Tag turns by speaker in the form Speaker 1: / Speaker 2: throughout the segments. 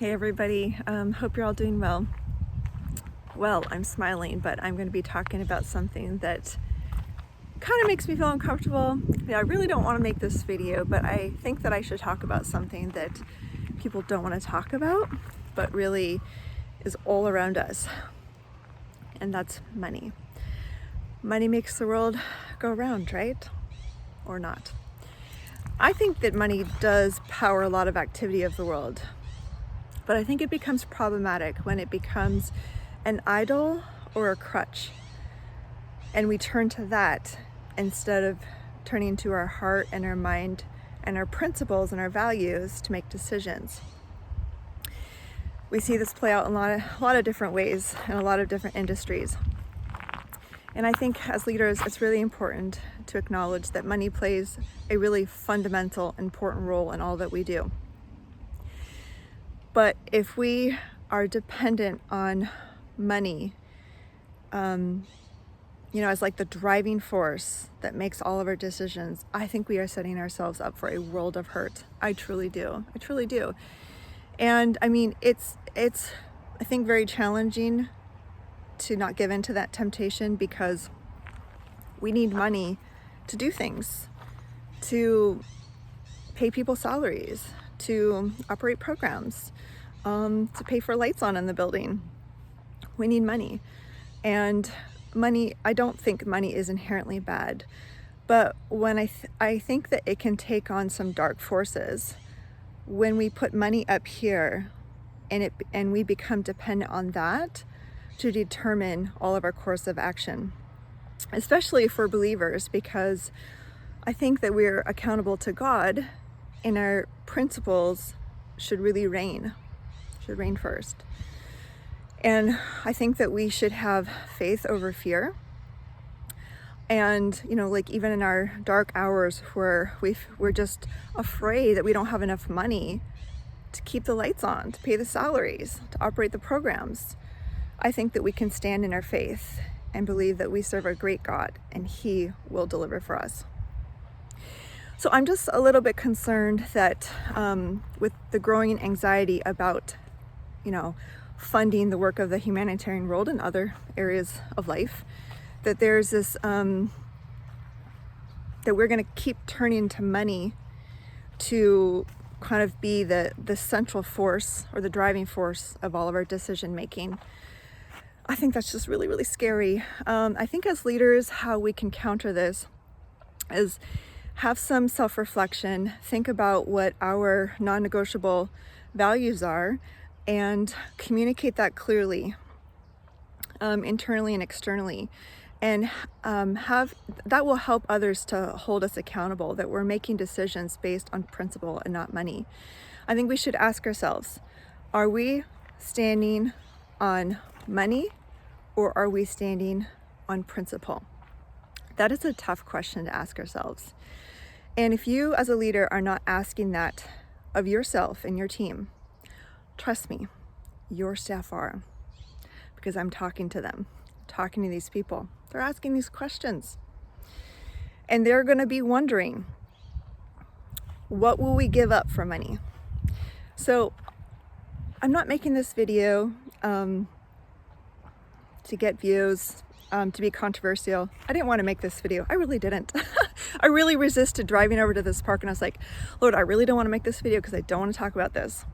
Speaker 1: Hey everybody, hope you're all doing well. Well, I'm smiling, but I'm going to be talking about something that kind of makes me feel uncomfortable. I really don't want to make this video, but I think that I should talk about something that people don't want to talk about, but really is all around us, and that's money. Money makes the world go round, right? Or not. I think that money does power a lot of activity of the world. But I think it becomes problematic when it becomes an idol or a crutch. And we turn to that instead of turning to our heart and our mind and our principles and our values to make decisions. We see this play out in a lot of different ways in a lot of different industries. And I think as leaders, it's really important to acknowledge that money plays a really fundamental, important role in all that we do. But if we are dependent on money, as like the driving force that makes all of our decisions, I think we are setting ourselves up for a world of hurt. I truly do. I truly do. And I mean, it's I think very challenging to not give in to that temptation, because we need money to do things, to pay people salaries, to operate programs, to pay for lights on in the building. We need money. And money, I don't think money is inherently bad, but when I think that it can take on some dark forces when we put money up here and we become dependent on that to determine all of our course of action, especially for believers, because I think that we're accountable to God and our principles should really reign first. And I think that we should have faith over fear. And, even in our dark hours where we're just afraid that we don't have enough money to keep the lights on, to pay the salaries, to operate the programs, I think that we can stand in our faith and believe that we serve a great God and He will deliver for us. So I'm just a little bit concerned that with the growing anxiety about, funding the work of the humanitarian world and other areas of life, that there's this, that we're going to keep turning to money to kind of be the central force or the driving force of all of our decision making. I think that's just really, really scary. I think as leaders, how we can counter this is have some self-reflection, think about what our non-negotiable values are, and communicate that clearly, internally and externally, and that will help others to hold us accountable, that we're making decisions based on principle and not money. I think we should ask ourselves, are we standing on money or are we standing on principle? That is a tough question to ask ourselves. And if you as a leader are not asking that of yourself and your team, trust me, your staff are, because I'm talking to them, talking to these people. They're asking these questions. And they're going to be wondering, what will we give up for money? So I'm not making this video to get views, to be controversial. I didn't want to make this video. I really didn't. I really resisted driving over to this park, and I was like, Lord, I really don't want to make this video because I don't want to talk about this.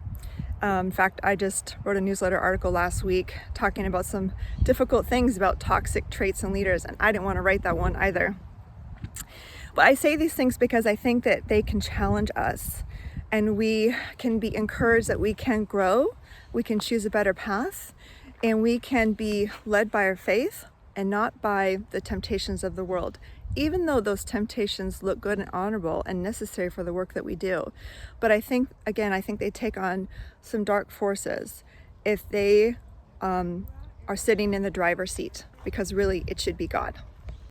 Speaker 1: In fact, I just wrote a newsletter article last week talking about some difficult things about toxic traits in leaders, and I didn't want to write that one either. But I say these things because I think that they can challenge us, and we can be encouraged that we can grow, we can choose a better path, and we can be led by our faith and not by the temptations of the world, even though those temptations look good and honorable and necessary for the work that we do. But I think they take on some dark forces if they are sitting in the driver's seat, because really it should be God.